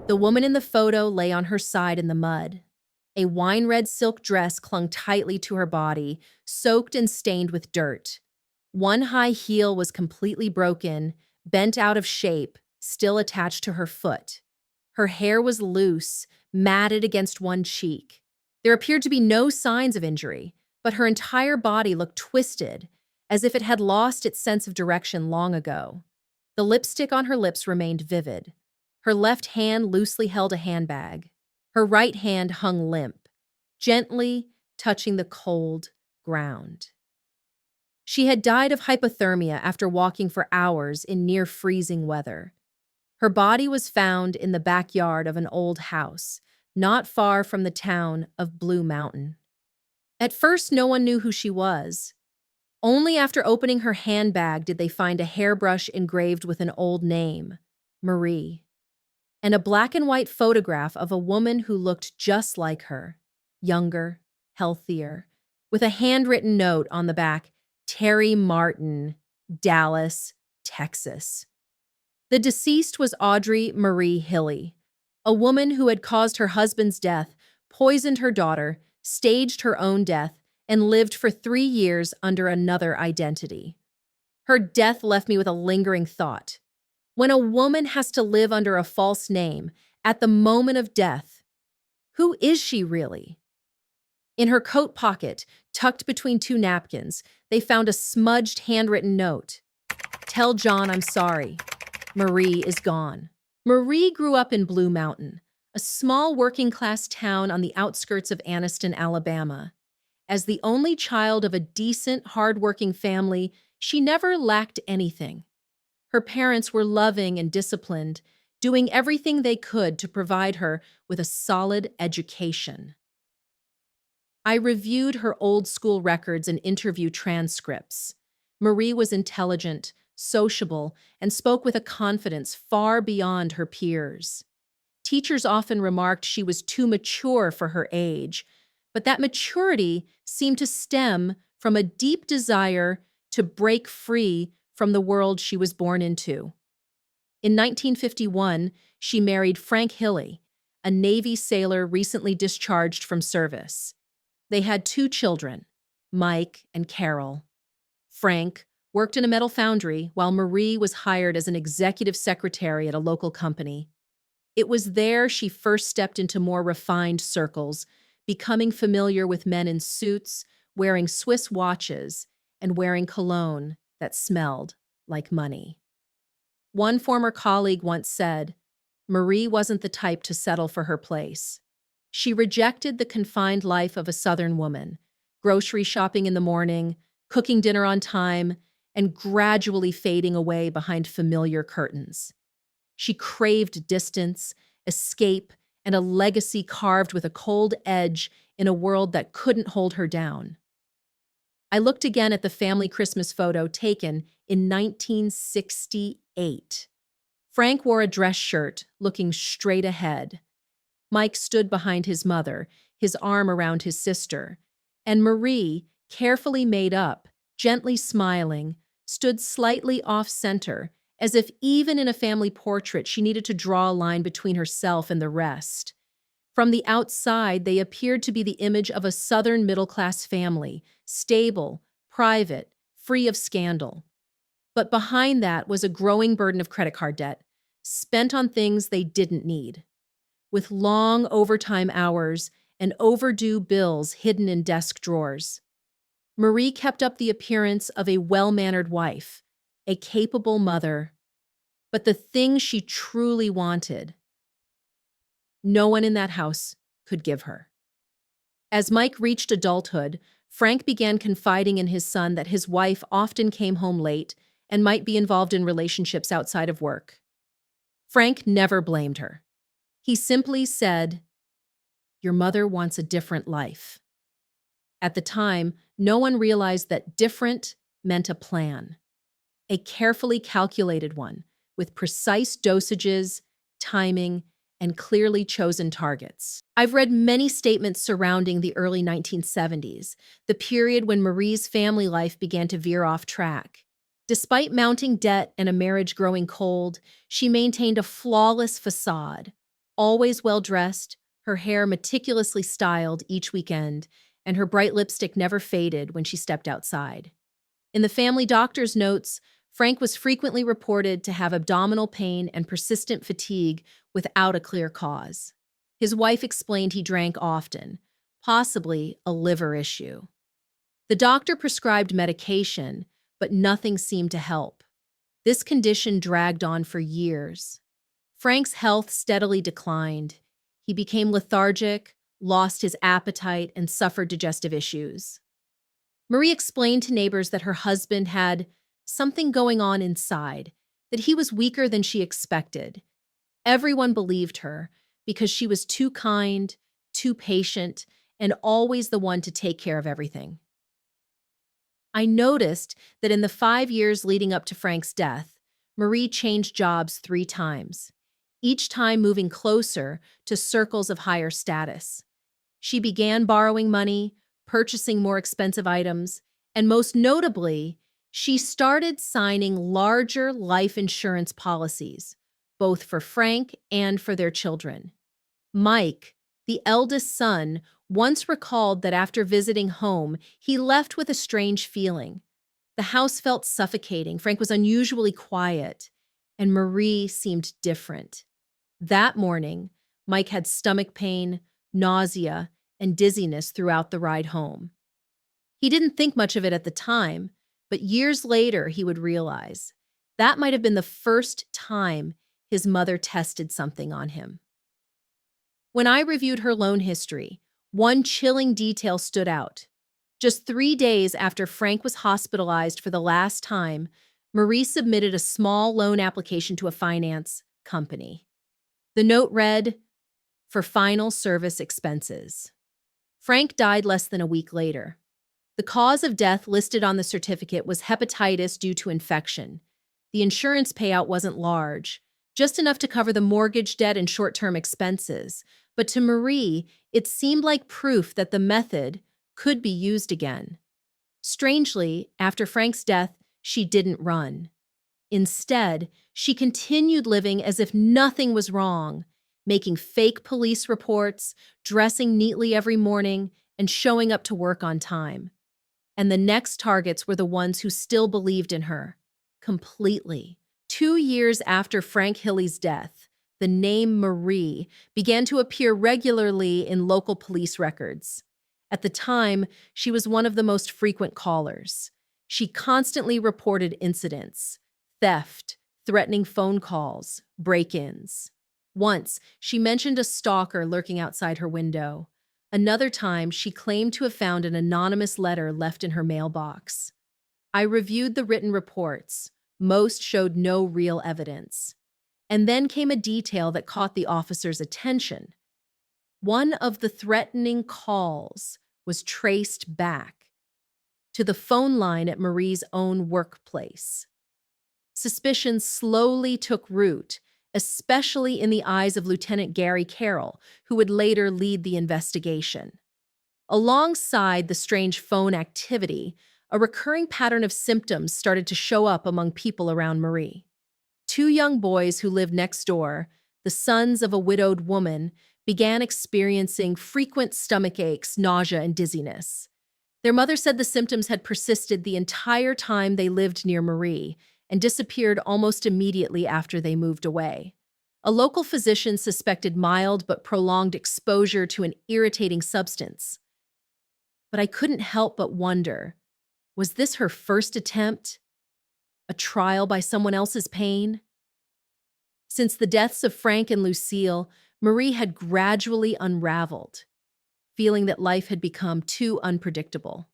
The woman in the photo lay on her side in the mud. A wine-red silk dress clung tightly to her body, soaked and stained with dirt. One high heel was completely broken, bent out of shape, still attached to her foot. Her hair was loose, matted against one cheek. There appeared to be no signs of injury, but her entire body looked twisted, as if it had lost its sense of direction long ago. The lipstick on her lips remained vivid. Her left hand loosely held a handbag. Her right hand hung limp, gently touching the cold ground. She had died of hypothermia after walking for hours in near-freezing weather. Her body was found in the backyard of an old house, not far from the town of Blue Mountain. At first, no one knew who she was. Only after opening her handbag did they find a hairbrush engraved with an old name, Marie, and a black and white photograph of a woman who looked just like her, younger, healthier, with a handwritten note on the back, Terry Martin, Dallas, Texas. The deceased was Audrey Marie Hilley, a woman who had caused her husband's death, poisoned her daughter, staged her own death, and lived for 3 years under another identity. Her death left me with a lingering thought. When a woman has to live under a false name at the moment of death, who is she really? In her coat pocket, tucked between 2 napkins, they found a smudged handwritten note. Tell John I'm sorry. Marie is gone. Marie grew up in Blue Mountain, a small working-class town on the outskirts of Anniston, Alabama. As the only child of a decent, hard-working family, she never lacked anything. Her parents were loving and disciplined, doing everything they could to provide her with a solid education. I reviewed her old-school records and interview transcripts. Marie was intelligent, sociable, and spoke with a confidence far beyond her peers. Teachers often remarked she was too mature for her age, but that maturity seemed to stem from a deep desire to break free from the world she was born into. In 1951, she married Frank Hilley, a Navy sailor recently discharged from service. They had 2 children, Mike and Carol. Frank worked in a metal foundry while Marie was hired as an executive secretary at a local company. It was there she first stepped into more refined circles, becoming familiar with men in suits, wearing Swiss watches, and wearing cologne that smelled like money. One former colleague once said, Marie wasn't the type to settle for her place. She rejected the confined life of a Southern woman, grocery shopping in the morning, cooking dinner on time, and gradually fading away behind familiar curtains. She craved distance, escape, and a legacy carved with a cold edge in a world that couldn't hold her down. I looked again at the family Christmas photo taken in 1968. Frank wore a dress shirt, looking straight ahead. Mike stood behind his mother, his arm around his sister, and Marie, carefully made up, gently smiling, stood slightly off-center, as if even in a family portrait she needed to draw a line between herself and the rest. From the outside, they appeared to be the image of a Southern middle-class family, stable, private, free of scandal. But behind that was a growing burden of credit card debt, spent on things they didn't need. With long overtime hours and overdue bills hidden in desk drawers. Marie kept up the appearance of a well-mannered wife, a capable mother, but the thing she truly wanted, no one in that house could give her. As Mike reached adulthood, Frank began confiding in his son that his wife often came home late and might be involved in relationships outside of work. Frank never blamed her. He simply said, "Your mother wants a different life." At the time, no one realized that different meant a plan, a carefully calculated one with precise dosages, timing, and clearly chosen targets. I've read many statements surrounding the early 1970s, the period when Marie's family life began to veer off track. Despite mounting debt and a marriage growing cold, she maintained a flawless facade, always well-dressed, her hair meticulously styled each weekend, and her bright lipstick never faded when she stepped outside. In the family doctor's notes, Frank was frequently reported to have abdominal pain and persistent fatigue without a clear cause. His wife explained he drank often, possibly a liver issue. The doctor prescribed medication, but nothing seemed to help. This condition dragged on for years. Frank's health steadily declined. He became lethargic, lost his appetite, and suffered digestive issues. Marie explained to neighbors that her husband had something going on inside, that he was weaker than she expected. Everyone believed her because she was too kind, too patient, and always the one to take care of everything. I noticed that in the 5 years leading up to Frank's death, Marie changed jobs 3 times, each time moving closer to circles of higher status. She began borrowing money, purchasing more expensive items, and most notably, she started signing larger life insurance policies, both for Frank and for their children. Mike, the eldest son, once recalled that after visiting home, he left with a strange feeling. The house felt suffocating, Frank was unusually quiet, and Marie seemed different. That morning, Mike had stomach pain, nausea, and dizziness throughout the ride home. He didn't think much of it at the time, but years later he would realize that might have been the first time his mother tested something on him. When I reviewed her loan history, one chilling detail stood out. Just 3 days after Frank was hospitalized for the last time, Marie submitted a small loan application to a finance company. The note read, "For final service expenses." Frank died less than a week later. The cause of death listed on the certificate was hepatitis due to infection. The insurance payout wasn't large, just enough to cover the mortgage debt and short-term expenses. But to Marie, it seemed like proof that the method could be used again. Strangely, after Frank's death, she didn't run. Instead, she continued living as if nothing was wrong, making fake police reports, dressing neatly every morning, and showing up to work on time. And the next targets were the ones who still believed in her, completely. 2 years after Frank Hilley's death, the name Marie began to appear regularly in local police records. At the time, she was one of the most frequent callers. She constantly reported incidents, theft, threatening phone calls, break-ins. Once, she mentioned a stalker lurking outside her window. Another time, she claimed to have found an anonymous letter left in her mailbox. I reviewed the written reports. Most showed no real evidence. And then came a detail that caught the officer's attention. One of the threatening calls was traced back to the phone line at Marie's own workplace. Suspicion slowly took root, especially in the eyes of Lieutenant Gary Carroll, who would later lead the investigation. Alongside the strange phone activity, a recurring pattern of symptoms started to show up among people around Marie. 2 young boys who lived next door, the sons of a widowed woman, began experiencing frequent stomach aches, nausea, and dizziness. Their mother said the symptoms had persisted the entire time they lived near Marie and disappeared almost immediately after they moved away. A local physician suspected mild but prolonged exposure to an irritating substance. But I couldn't help but wonder, was this her first attempt? A trial by someone else's pain? Since the deaths of Frank and Lucille, Marie had gradually unraveled, feeling that life had become too unpredictable,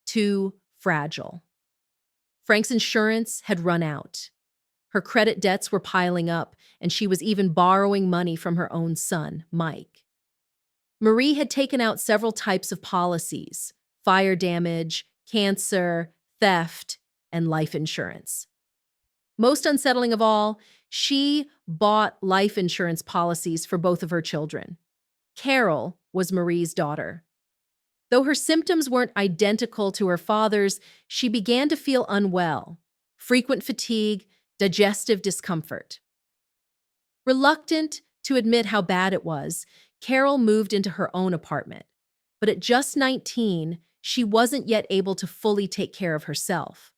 too fragile. Frank's insurance had run out. Her credit debts were piling up, and she was even borrowing money from her own son, Mike. Marie had taken out several types of policies: fire damage, cancer, theft, and life insurance. Most unsettling of all, she bought life insurance policies for both of her children. Carol was Marie's daughter. Though her symptoms weren't identical to her father's, she began to feel unwell, frequent fatigue, digestive discomfort. Reluctant to admit how bad it was, Carol moved into her own apartment. But at just 19, she wasn't yet able to fully take care of herself.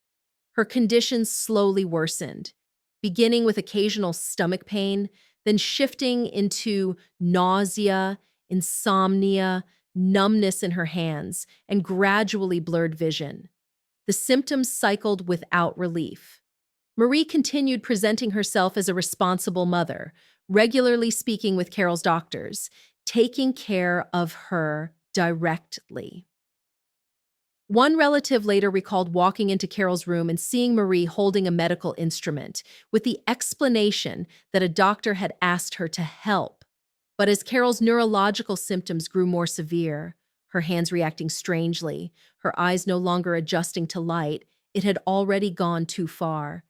Her conditions slowly worsened, beginning with occasional stomach pain, then shifting into nausea, insomnia, numbness in her hands, and gradually blurred vision. The symptoms cycled without relief. Marie continued presenting herself as a responsible mother, regularly speaking with Carol's doctors, taking care of her directly. One relative later recalled walking into Carol's room and seeing Marie holding a medical instrument, with the explanation that a doctor had asked her to help. But as Carol's neurological symptoms grew more severe, her hands reacting strangely, her eyes no longer adjusting to light, it had already gone too far.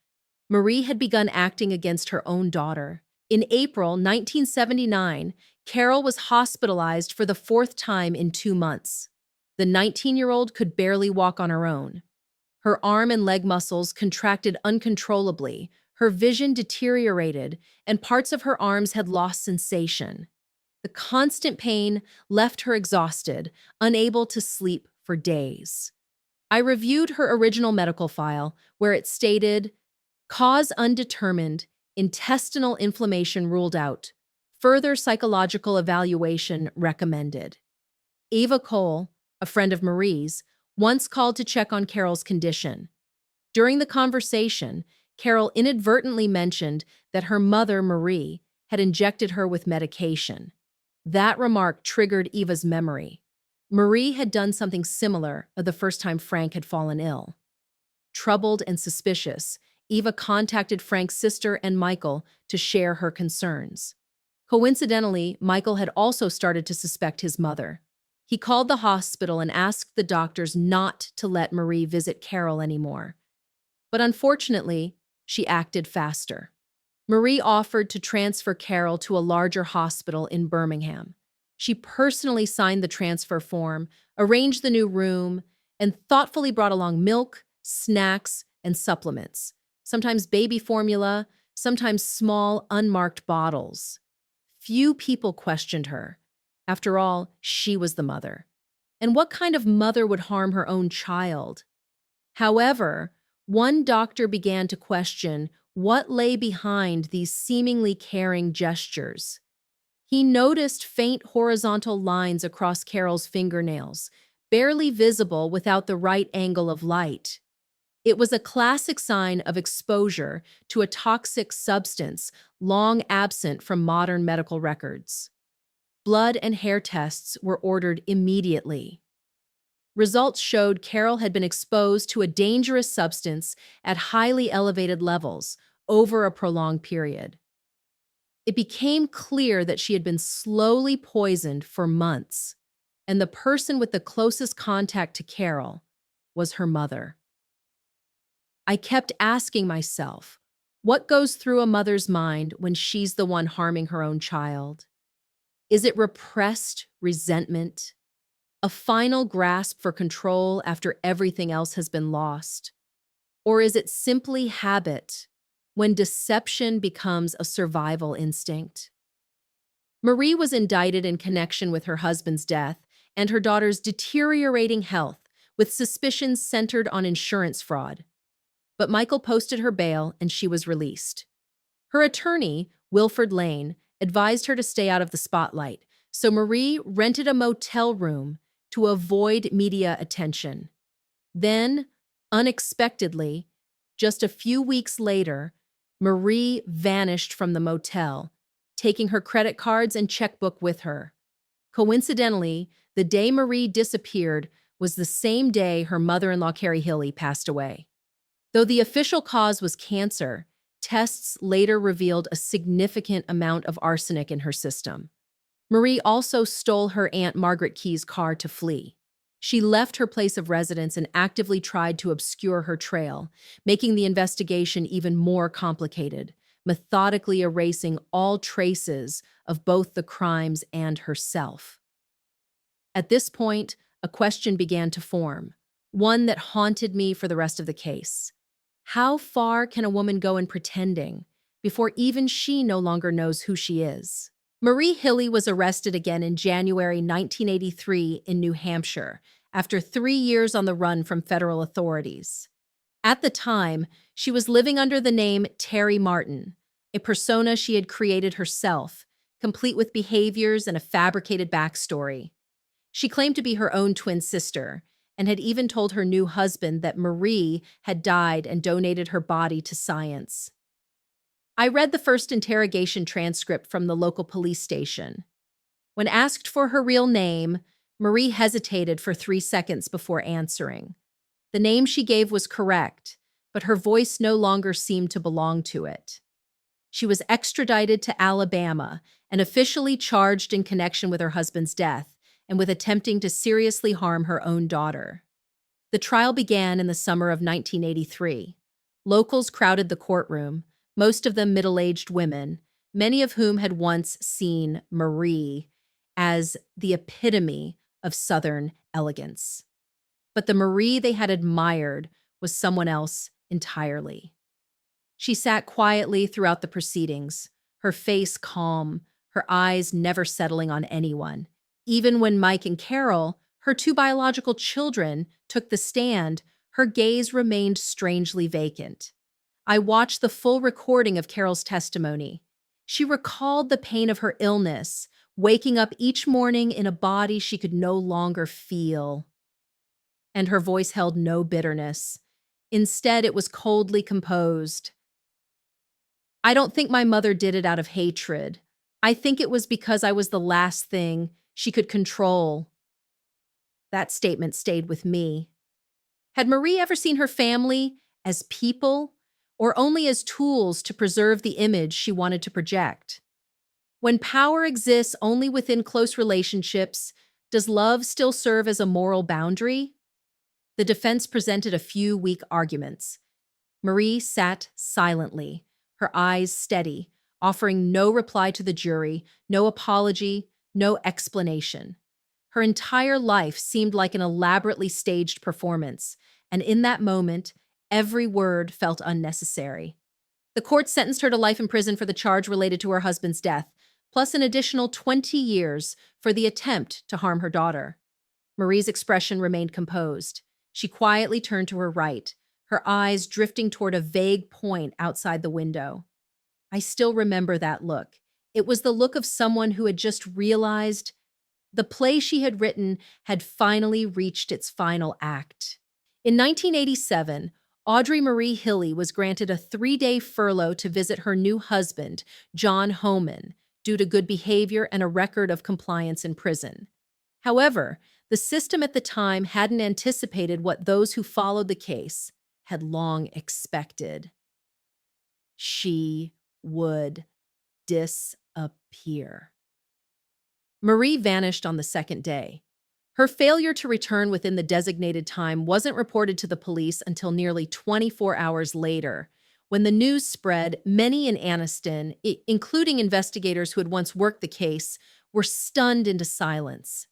Marie had begun acting against her own daughter. In April 1979, Carol was hospitalized for the fourth time in 2 months. The 19-year-old could barely walk on her own. Her arm and leg muscles contracted uncontrollably, her vision deteriorated, and parts of her arms had lost sensation. The constant pain left her exhausted, unable to sleep for days. I reviewed her original medical file, where it stated, "Cause undetermined, intestinal inflammation ruled out. Further psychological evaluation recommended." Eva Cole, a friend of Marie's, once called to check on Carol's condition. During the conversation, Carol inadvertently mentioned that her mother, Marie, had injected her with medication. That remark triggered Eva's memory. Marie had done something similar the first time Frank had fallen ill. Troubled and suspicious, Eva contacted Frank's sister and Michael to share her concerns. Coincidentally, Michael had also started to suspect his mother. He called the hospital and asked the doctors not to let Marie visit Carol anymore. But unfortunately, she acted faster. Marie offered to transfer Carol to a larger hospital in Birmingham. She personally signed the transfer form, arranged the new room, and thoughtfully brought along milk, snacks, and supplements, sometimes baby formula, sometimes small, unmarked bottles. Few people questioned her. After all, she was the mother. And what kind of mother would harm her own child? However, one doctor began to question what lay behind these seemingly caring gestures. He noticed faint horizontal lines across Carol's fingernails, barely visible without the right angle of light. It was a classic sign of exposure to a toxic substance long absent from modern medical records. Blood and hair tests were ordered immediately. Results showed Carol had been exposed to a dangerous substance at highly elevated levels over a prolonged period. It became clear that she had been slowly poisoned for months, and the person with the closest contact to Carol was her mother. I kept asking myself, what goes through a mother's mind when she's the one harming her own child? Is it repressed resentment? A final grasp for control after everything else has been lost? Or is it simply habit, when deception becomes a survival instinct? Marie was indicted in connection with her husband's death and her daughter's deteriorating health, with suspicions centered on insurance fraud. But Michael posted her bail and she was released. Her attorney, Wilford Lane, advised her to stay out of the spotlight, so Marie rented a motel room to avoid media attention. Then, unexpectedly, just a few weeks later, Marie vanished from the motel, taking her credit cards and checkbook with her. Coincidentally, the day Marie disappeared was the same day her mother-in-law, Carrie Hilley, passed away. Though the official cause was cancer, tests later revealed a significant amount of arsenic in her system. Marie also stole her Aunt Margaret Key's car to flee. She left her place of residence and actively tried to obscure her trail, making the investigation even more complicated, methodically erasing all traces of both the crimes and herself. At this point, a question began to form, one that haunted me for the rest of the case. How far can a woman go in pretending before even she no longer knows who she is? Marie Hilley was arrested again in January 1983 in New Hampshire after 3 years on the run from federal authorities. At the time, she was living under the name Terry Martin, a persona she had created herself, complete with behaviors and a fabricated backstory. She claimed to be her own twin sister and had even told her new husband that Marie had died and donated her body to science. I read the first interrogation transcript from the local police station. When asked for her real name, Marie hesitated for 3 seconds before answering. The name she gave was correct, but her voice no longer seemed to belong to it. She was extradited to Alabama and officially charged in connection with her husband's death and with attempting to seriously harm her own daughter. The trial began in the summer of 1983. Locals crowded the courtroom, most of them middle-aged women, many of whom had once seen Marie as the epitome of Southern elegance. But the Marie they had admired was someone else entirely. She sat quietly throughout the proceedings, her face calm, her eyes never settling on anyone. Even when Mike and Carol, her two biological children, took the stand, her gaze remained strangely vacant. I watched the full recording of Carol's testimony. She recalled the pain of her illness, waking up each morning in a body she could no longer feel. And her voice held no bitterness. Instead, it was coldly composed. I don't think my mother did it out of hatred. I think it was because I was the last thing she could control. That statement stayed with me. Had Marie ever seen her family as people, or only as tools to preserve the image she wanted to project? When power exists only within close relationships, does love still serve as a moral boundary? The defense presented a few weak arguments. Marie sat silently, her eyes steady, offering no reply to the jury, no apology, no explanation. Her entire life seemed like an elaborately staged performance, and in that moment, every word felt unnecessary. The court sentenced her to life in prison for the charge related to her husband's death, plus an additional 20 years for the attempt to harm her daughter. Marie's expression remained composed. She quietly turned to her right, her eyes drifting toward a vague point outside the window. I still remember that look. It was the look of someone who had just realized the play she had written had finally reached its final act. In 1987, Audrey Marie Hilley was granted a 3-day furlough to visit her new husband, John Homan, due to good behavior and a record of compliance in prison. However, the system at the time hadn't anticipated what those who followed the case had long expected. She would disappear. Marie vanished on the second day. Her failure to return within the designated time wasn't reported to the police until nearly 24 hours later. When the news spread, many in Anniston, including investigators who had once worked the case, were stunned into silence.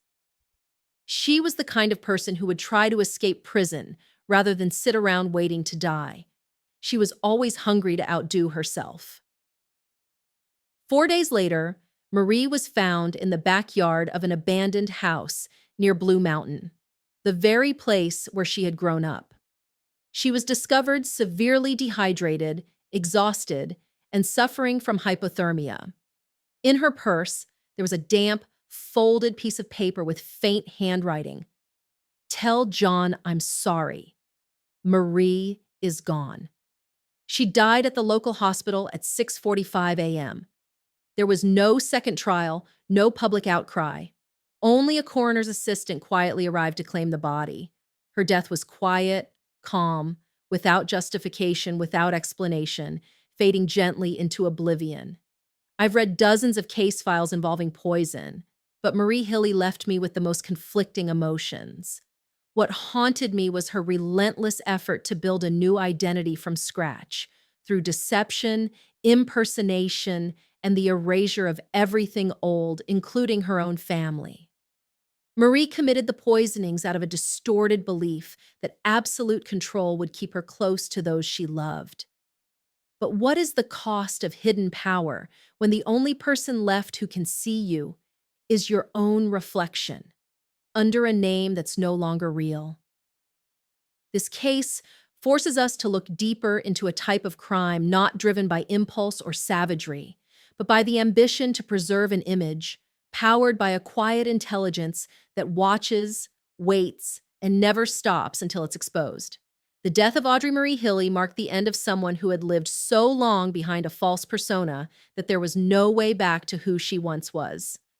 She was the kind of person who would try to escape prison rather than sit around waiting to die. She was always hungry to outdo herself. 4 days later, Marie was found in the backyard of an abandoned house near Blue Mountain, the very place where she had grown up. She was discovered severely dehydrated, exhausted, and suffering from hypothermia. In her purse, there was a damp, folded piece of paper with faint handwriting. "Tell John I'm sorry. Marie is gone." She died at the local hospital at 6:45 a.m. There was no second trial, no public outcry. Only a coroner's assistant quietly arrived to claim the body. Her death was quiet, calm, without justification, without explanation, fading gently into oblivion. I've read dozens of case files involving poison, but Marie Hilley left me with the most conflicting emotions. What haunted me was her relentless effort to build a new identity from scratch, through deception, impersonation, and the erasure of everything old, including her own family. Marie committed the poisonings out of a distorted belief that absolute control would keep her close to those she loved. But what is the cost of hidden power when the only person left who can see you is your own reflection under a name that's no longer real? This case forces us to look deeper into a type of crime not driven by impulse or savagery, but by the ambition to preserve an image, powered by a quiet intelligence that watches, waits, and never stops until it's exposed. The death of Audrey Marie Hilley marked the end of someone who had lived so long behind a false persona that there was no way back to who she once was.